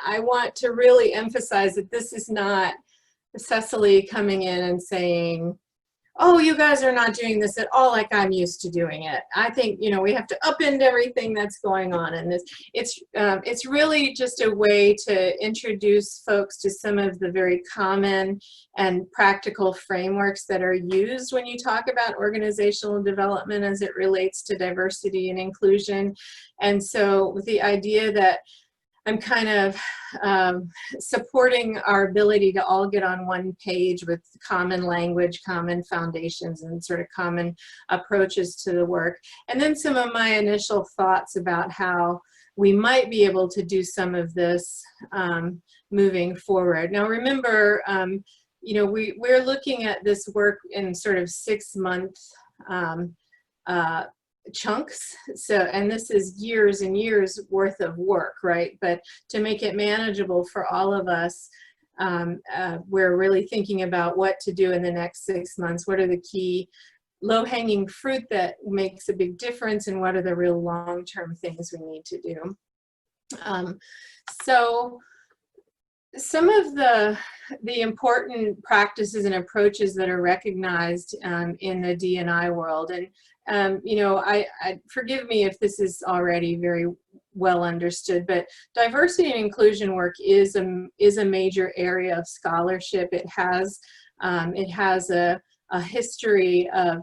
I want to really emphasize that this is not Cecily coming in and saying, oh, you guys are not doing this at all like I'm used to doing it. I think, you know, we have to upend everything that's going on in this. It's really just a way to introduce folks to some of the very common and practical frameworks that are used when you talk about organizational development as it relates to diversity and inclusion. And so with the idea that I'm kind of supporting our ability to all get on one page with common language, common foundations, and sort of common approaches to the work. And then some of my initial thoughts about how we might be able to do some of this moving forward. Now remember, you know, we're looking at this work in sort of 6-month chunks. So, and this is years and years worth of work, right? But to make it manageable for all of us, we're really thinking about what to do in the next 6 months. What are the key low-hanging fruit that makes a big difference, and what are the real long-term things we need to do? So some of the important practices and approaches that are recognized in the D&I world, and you know, I forgive me if this is already very well understood, but diversity and inclusion work is a major area of scholarship. It has a history of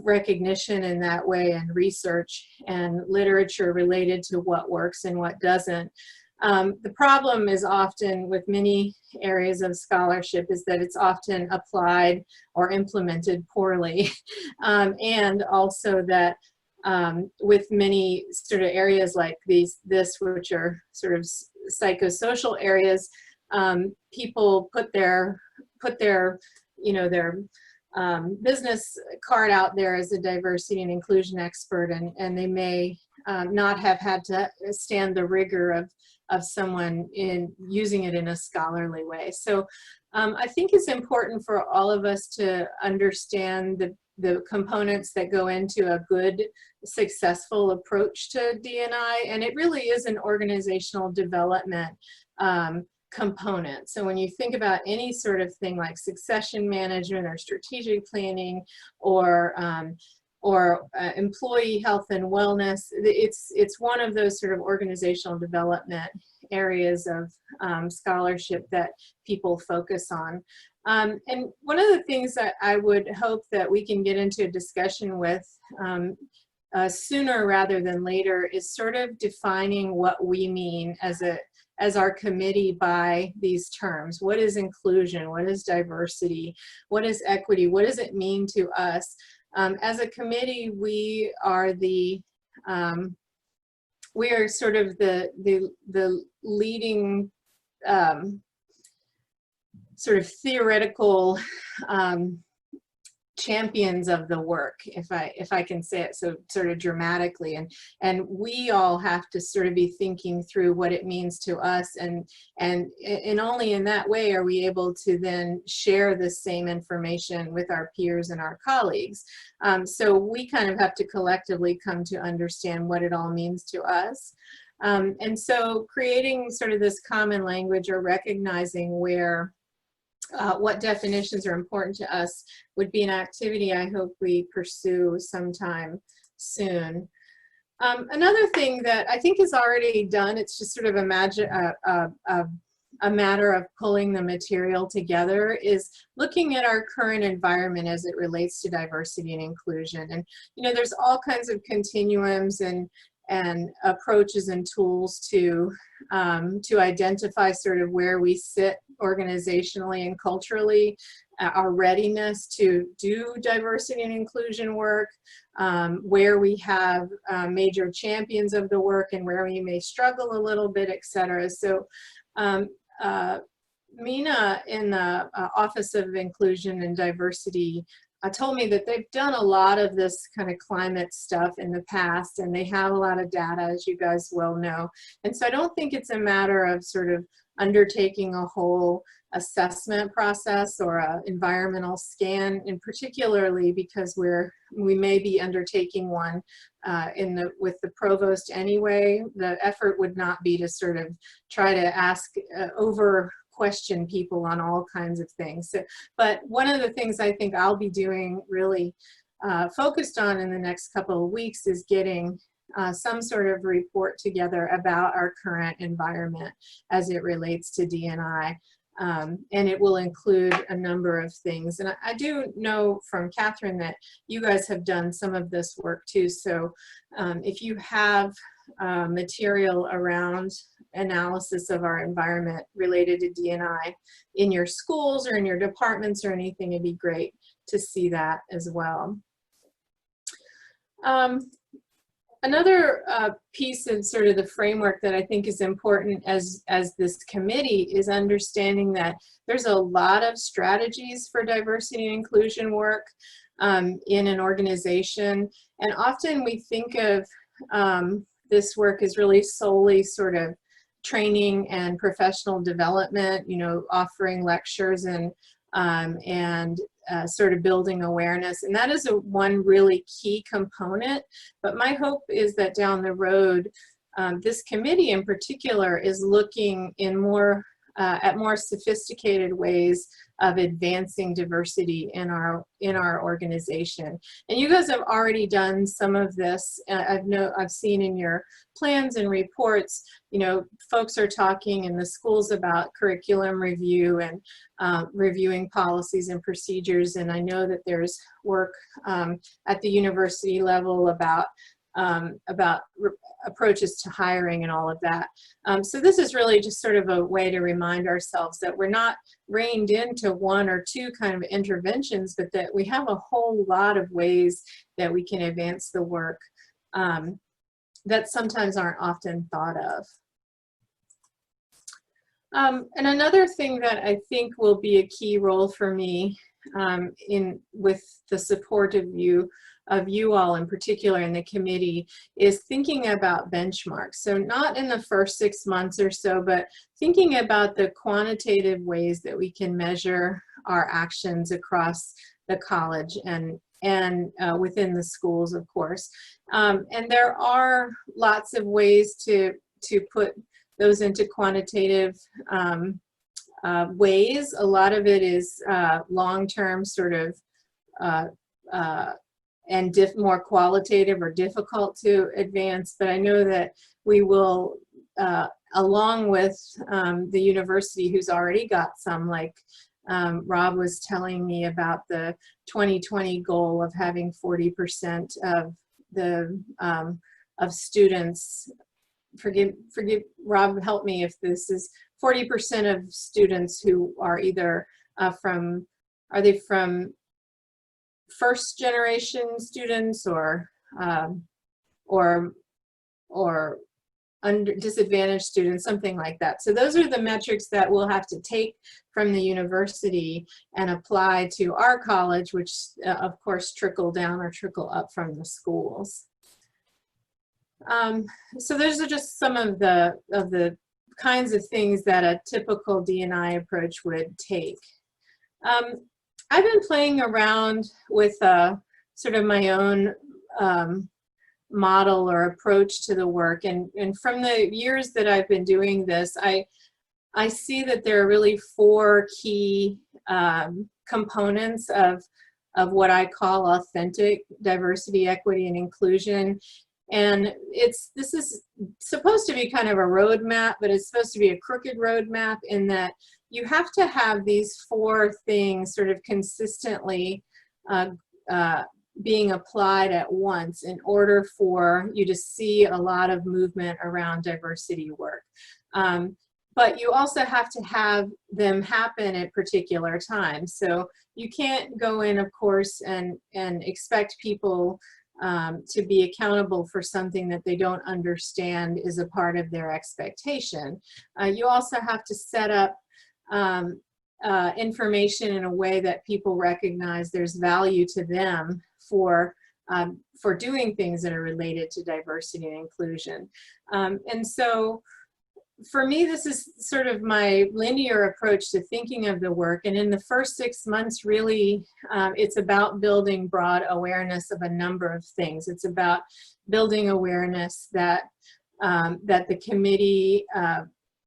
recognition in that way, and research and literature related to what works and what doesn't. The problem is often with many areas of scholarship is that it's often applied or implemented poorly. And also that with many sort of areas like this, which are sort of psychosocial areas, people put their you know, their business card out there as a diversity and inclusion expert, and they may not have had to stand the rigor of someone in using it in a scholarly way. So I think it's important for all of us to understand the components that go into a good, successful approach to D&I, and it really is an organizational development component. So when you think about any sort of thing like succession management or strategic planning or employee health and wellness, it's one of those sort of organizational development areas of scholarship that people focus on. And one of the things that I would hope that we can get into a discussion with sooner rather than later is sort of defining what we mean as our committee by these terms. What is inclusion? What is diversity? What is equity? What does it mean to us? As a committee, we are sort of the leading sort of theoretical champions of the work, if I can say it so sort of dramatically, and we all have to sort of be thinking through what it means to us, and only in that way are we able to then share the same information with our peers and our colleagues. So we kind of have to collectively come to understand what it all means to us. And so creating sort of this common language, or recognizing where what definitions are important to us, would be an activity I hope we pursue sometime soon. Another thing that I think is already done, it's just sort of a matter of pulling the material together, is looking at our current environment as it relates to diversity and inclusion. And you know, there's all kinds of continuums and approaches and tools to identify sort of where we sit organizationally and culturally, our readiness to do diversity and inclusion work, where we have major champions of the work and where we may struggle a little bit, etc. So Mina in the Office of Inclusion and Diversity told me that they've done a lot of this kind of climate stuff in the past, and they have a lot of data, as you guys well know. And so I don't think it's a matter of sort of undertaking a whole assessment process or an environmental scan, and particularly because we may be undertaking one with the provost anyway. The effort would not be to sort of try to ask over question people on all kinds of things. So, but one of the things I think I'll be doing really focused on in the next couple of weeks is getting some sort of report together about our current environment as it relates to D&I. And it will include a number of things. And I do know from Catherine that you guys have done some of this work too. So if you have material around analysis of our environment related to D&I in your schools or in your departments or anything, it'd be great to see that as well. Another piece of sort of the framework that I think is important as this committee is understanding that there's a lot of strategies for diversity and inclusion work in an organization. And often we think of this work as really solely sort of training and professional development, you know, offering lectures and sort of building awareness. And that is one really key component. But my hope is that down the road, this committee in particular is looking in at more sophisticated ways of advancing diversity in our organization. And you guys have already done some of this. I've seen in your plans and reports, you know, folks are talking in the schools about curriculum review and reviewing policies and procedures. And I know that there's work at the university level about approaches to hiring and all of that. So this is really just sort of a way to remind ourselves that we're not reined into one or two kind of interventions, but that we have a whole lot of ways that we can advance the work that sometimes aren't often thought of. And another thing that I think will be a key role for me with the support of you all in particular in the committee is thinking about benchmarks. So not in the first 6 months or so, but thinking about the quantitative ways that we can measure our actions across the college and within the schools, of course. And there are lots of ways to put those into quantitative ways. A lot of it is long-term sort of and more qualitative or difficult to advance, but I know that we will, along with the university who's already got some, like Rob was telling me about the 2020 goal of having 40% of the of students, forgive Rob, help me if this is 40% of students who are either from first generation students or disadvantaged students, something like that. So those are the metrics that we'll have to take from the university and apply to our college, which of course trickle down or trickle up from the schools. So those are just some of the kinds of things that a typical D&I approach would take. I've been playing around with sort of my own model or approach to the work, and from the years that I've been doing this, I see that there are really 4 key components of what I call authentic diversity, equity, and inclusion. And this is supposed to be kind of a roadmap, but it's supposed to be a crooked roadmap in that you have to have these 4 things sort of consistently being applied at once in order for you to see a lot of movement around diversity work. But you also have to have them happen at particular times. So you can't go in, of course, and expect people to be accountable for something that they don't understand is a part of their expectation. You also have to set up information in a way that people recognize there's value to them for doing things that are related to diversity and inclusion. And so for me, this is sort of my linear approach to thinking of the work. And in the first 6 months, really, it's about building broad awareness of a number of things. It's about building awareness that that the committee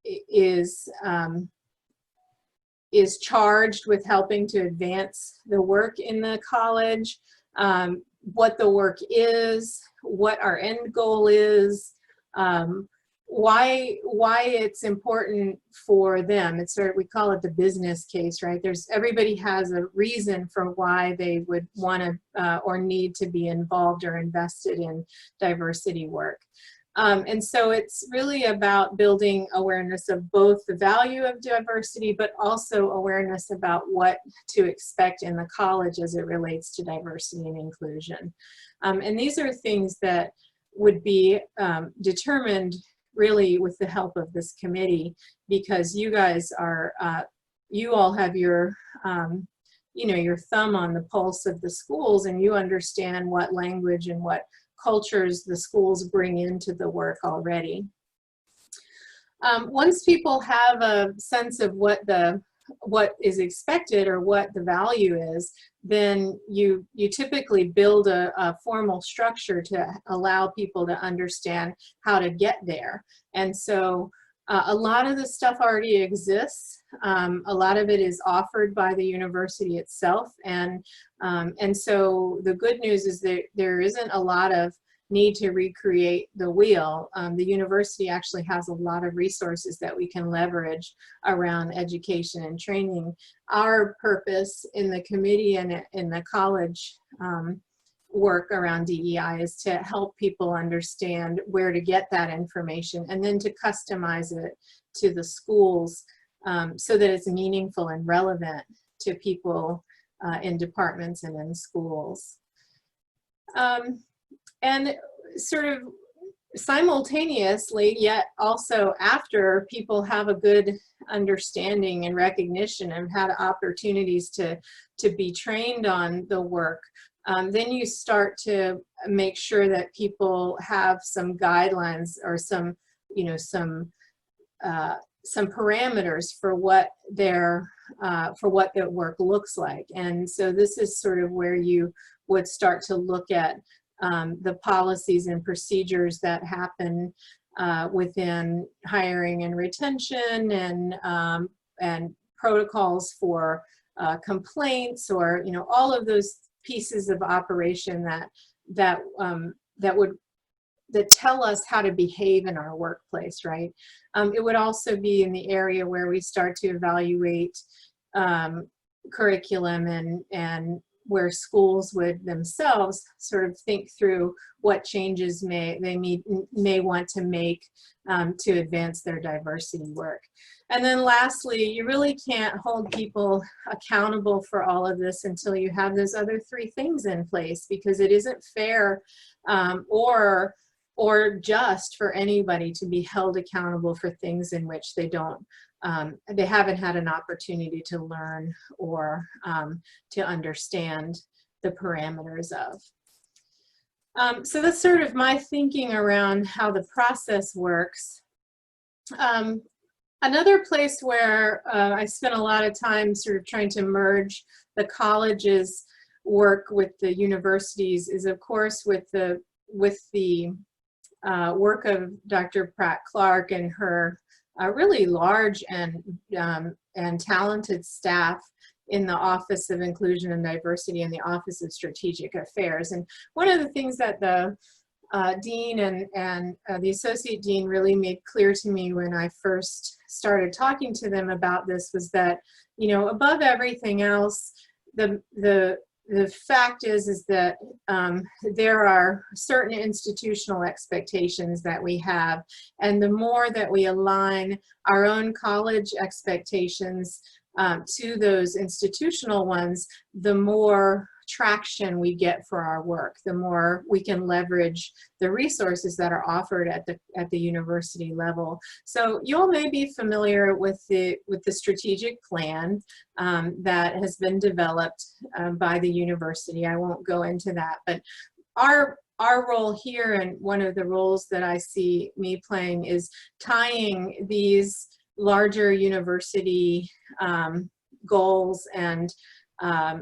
is charged with helping to advance the work in the college, what the work is, what our end goal is, why it's important for them. It's sort of, we call it the business case, right? Everybody has a reason for why they would want to or need to be involved or invested in diversity work. And so it's really about building awareness of both the value of diversity, but also awareness about what to expect in the college as it relates to diversity and inclusion. And these are things that would be determined really with the help of this committee, because you guys are, you all have your, you know, your thumb on the pulse of the schools, and you understand what language and what cultures the schools bring into the work already. Once people have a sense of what is expected or what the value is, then you typically build a formal structure to allow people to understand how to get there. And so a lot of the stuff already exists. A lot of it is offered by the university itself. And so the good news is that there isn't a lot of need to recreate the wheel. The university actually has a lot of resources that we can leverage around education and training. Our purpose in the committee and in the college work around DEI is to help people understand where to get that information and then to customize it to the schools so that it's meaningful and relevant to people in departments and in schools. And sort of simultaneously, yet also after people have a good understanding and recognition and had opportunities to be trained on the work, then you start to make sure that people have some guidelines or some, you know, some parameters for what their work looks like. And so this is sort of where you would start to look at the policies and procedures that happen within hiring and retention, and protocols for complaints, or, you know, all of those pieces of operation that tell us how to behave in our workplace, right? It would also be in the area where we start to evaluate curriculum and where schools would themselves sort of think through what changes they may want to make to advance their diversity work. And then lastly, you really can't hold people accountable for all of this until you have those other 3 things in place, because it isn't fair or just for anybody to be held accountable for things in which they haven't had an opportunity to learn or to understand the parameters of. So that's sort of my thinking around how the process works. Another place where I spent a lot of time sort of trying to merge the college's work with the universities is, of course, with the work of Dr. Pratt Clark and her really large and talented staff in the Office of Inclusion and Diversity and the Office of Strategic Affairs. And one of the things that the dean and the associate dean really made clear to me when I first started talking to them about this was that, you know, above everything else, the fact is that there are certain institutional expectations that we have, and the more that we align our own college expectations to those institutional ones, the more traction we get for our work, the more we can leverage the resources that are offered at the university level. So you all may be familiar with the strategic plan that has been developed by the university. I won't go into that, but our our role here, and one of the roles that I see me playing, is tying these larger university goals and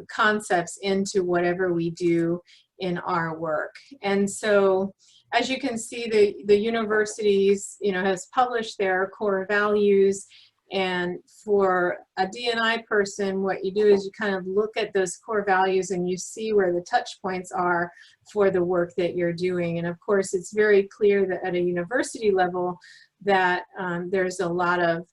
concepts into whatever we do in our work. And so, as you can see, the universities, has published their core values. And for a D&I person, what you do is you kind of look at those core values and you see where the touch points are for the work that you're doing. And of course, it's very clear that at a university level that there's a lot of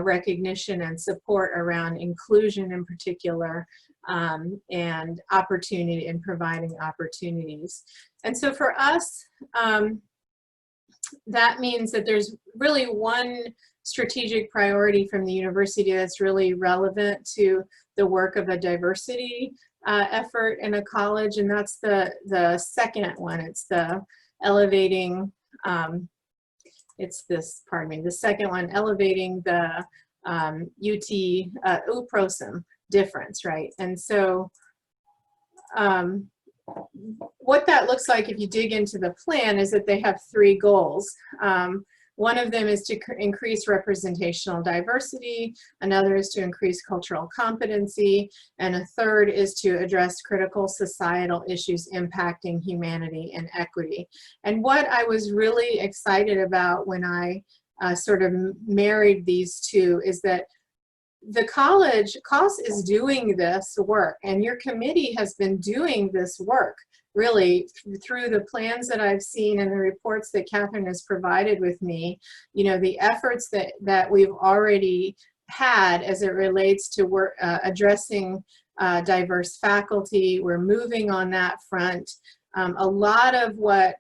recognition and support around inclusion in particular, and opportunity, and providing opportunities. And so for us, that means that there's really one strategic priority from the university that's really relevant to the work of a diversity effort in a college, and that's the second one. It's the elevating, the second one, elevating the UT-UPROSM difference, right? And so what that looks like if you dig into the plan is that they have 3 goals. One of them is to increase representational diversity, another is to increase cultural competency, and a third is to address critical societal issues impacting humanity and equity. And what I was really excited about when I sort of married these two is that the college, CAUS, is doing this work, and your committee has been doing this work really through the plans that I've seen and the reports that Catherine has provided with me. The efforts that we've already had as it relates to work, addressing diverse faculty. We're moving on that front. A lot of what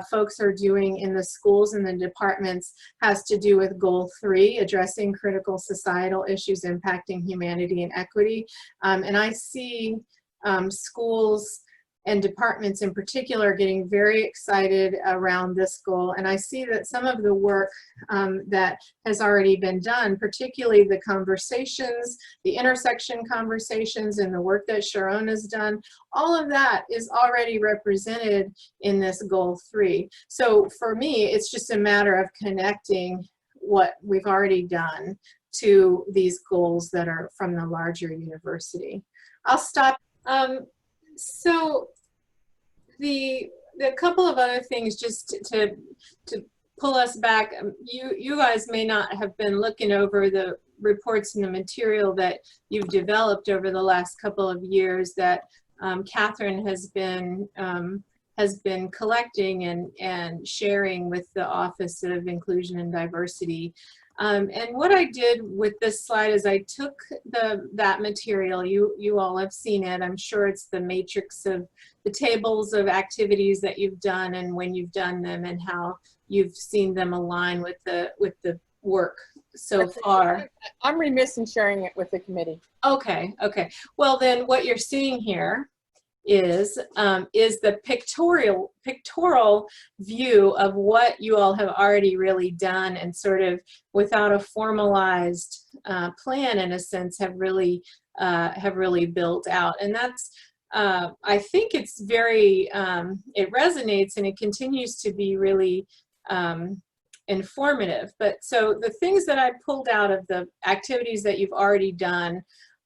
folks are doing in the schools and the departments has to do with goal 3, addressing critical societal issues impacting humanity and equity. And I see schools and departments in particular getting very excited around this goal. And I see that some of the work that has already been done, particularly the conversations, the intersection conversations, and the work that Sharon has done, all of that is already represented in this goal 3. So for me, it's just a matter of connecting what we've already done to these goals that are from the larger university. I'll stop. So the couple of other things just to pull us back, you guys may not have been looking over the reports and the material that you've developed over the last couple of years that Catherine has been collecting and sharing with the Office of Inclusion and Diversity. And what I did with this slide is I took that material. You all have seen it. I'm sure it's the matrix of the tables of activities that you've done and when you've done them and how you've seen them align with the work so far. I'm remiss in sharing it with the committee. Okay. Well, then what you're seeing here is the pictorial view of what you all have already really done, and sort of without a formalized plan, in a sense, have really built out. And that's I think it's very it resonates, and it continues to be really informative. But so the things that I pulled out of the activities that you've already done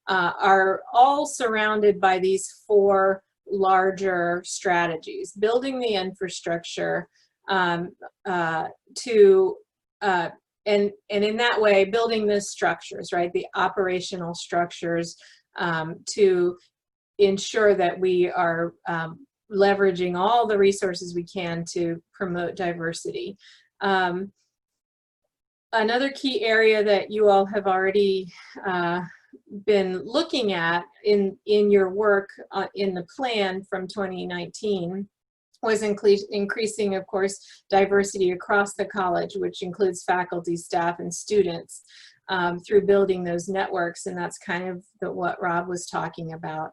are all surrounded by these 4 larger strategies: building the infrastructure and in that way building the structures, right, the operational structures, to ensure that we are leveraging all the resources we can to promote diversity. Another key area that you all have already been looking at in your work in the plan from 2019 was increasing, of course, diversity across the college, which includes faculty, staff, and students, through building those networks. And that's kind of what Rob was talking about.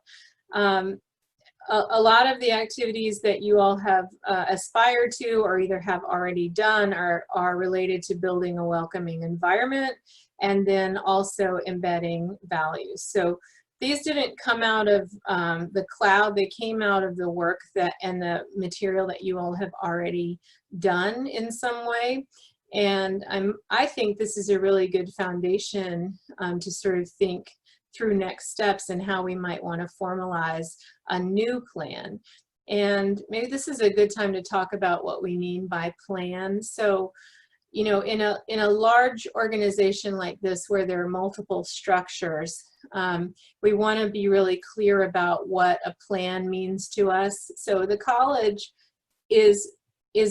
A lot of the activities that you all have aspired to or either have already done are related to building a welcoming environment, and then also embedding values. So these didn't come out of the cloud. They came out of the work that and the material that you all have already done in some way. And I think this is a really good foundation to sort of think through next steps and how we might want to formalize a new plan. And maybe this is a good time to talk about what we mean by plan. So, you know, in a large organization like this where there are multiple structures, we want to be really clear about what a plan means to us. So the college is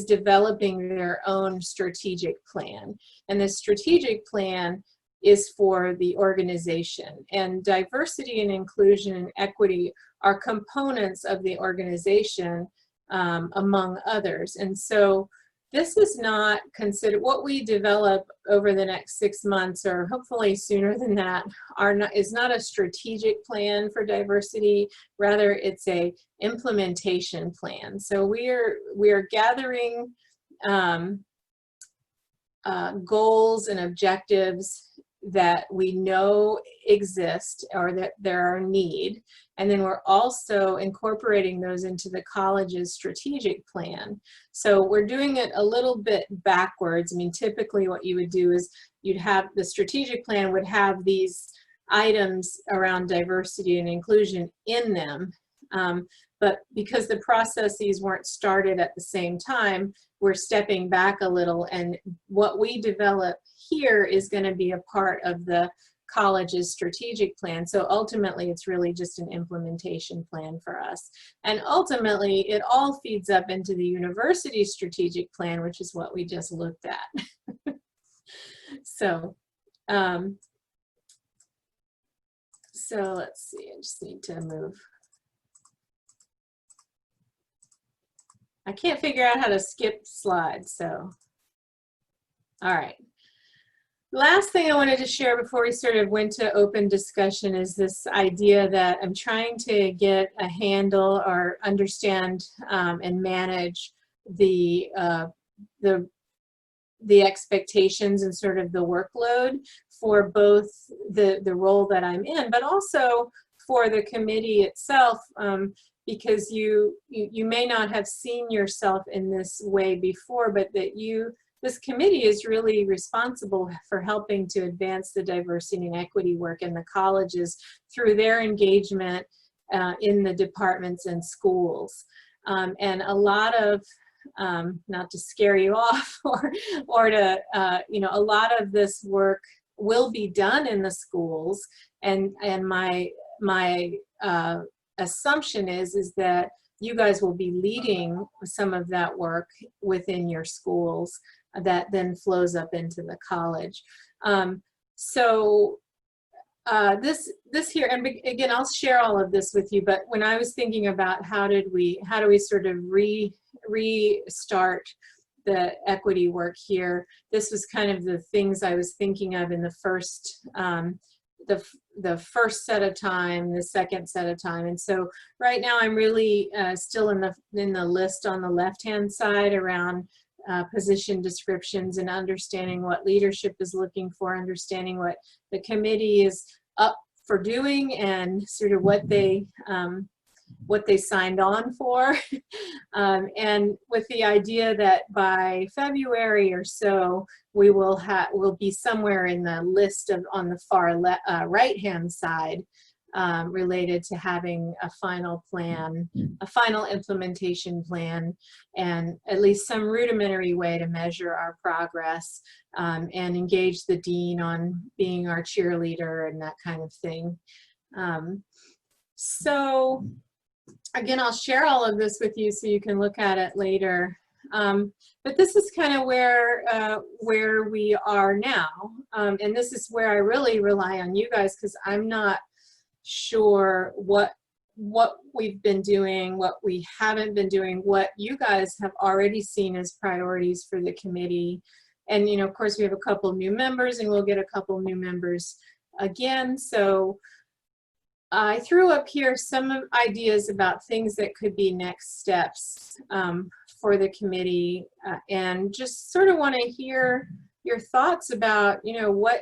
developing their own strategic plan, and the strategic plan is for the organization, and diversity and inclusion and equity are components of the organization, among others. And so this is not considered, what we develop over the next 6 months, or hopefully sooner than that, is not a strategic plan for diversity. Rather, it's a implementation plan. So we are gathering goals and objectives that we know exist or that there are need, and then we're also incorporating those into the college's strategic plan. So we're doing it a little bit backwards. I mean, typically what you would do is you'd have the strategic plan would have these items around diversity and inclusion in them, but because the processes weren't started at the same time, we're stepping back a little, and what we develop here is going to be a part of the college's strategic plan. So ultimately, it's really just an implementation plan for us. And ultimately, it all feeds up into the university strategic plan, which is what we just looked at. So let's see, I just need to move. I can't figure out how to skip slides, so. All right. Last thing I wanted to share before we sort of went to open discussion is this idea that I'm trying to get a handle or understand and manage the expectations and sort of the workload for both the role that I'm in, but also for the committee itself, because you may not have seen yourself in this way before, but that this committee is really responsible for helping to advance the diversity and equity work in the colleges through their engagement in the departments and schools. And a lot of, not to scare you off or to, a lot of this work will be done in the schools. And my assumption is that you guys will be leading some of that work within your schools that then flows up into the college. This here, and again, I'll share all of this with you, but when I was thinking about how do we sort of restart the equity work here, this was kind of the things I was thinking of in the first the first set of time, the second set of time. And so right now I'm really still in the list on the left-hand side around position descriptions and understanding what leadership is looking for, understanding what the committee is up for doing and sort of what they signed on for. And with the idea that by February or so, we'll be somewhere in the list on the far right-hand side related to having a final plan, a final implementation plan, and at least some rudimentary way to measure our progress and engage the dean on being our cheerleader and that kind of thing. So again, I'll share all of this with you so you can look at it later. But this is kind of where we are now. And this is where I really rely on you guys, because I'm not sure what we've been doing, what we haven't been doing, what you guys have already seen as priorities for the committee. And, of course, we have a couple new members, and we'll get a couple new members again. So I threw up here some ideas about things that could be next steps for the committee, and just sort of want to hear your thoughts about, what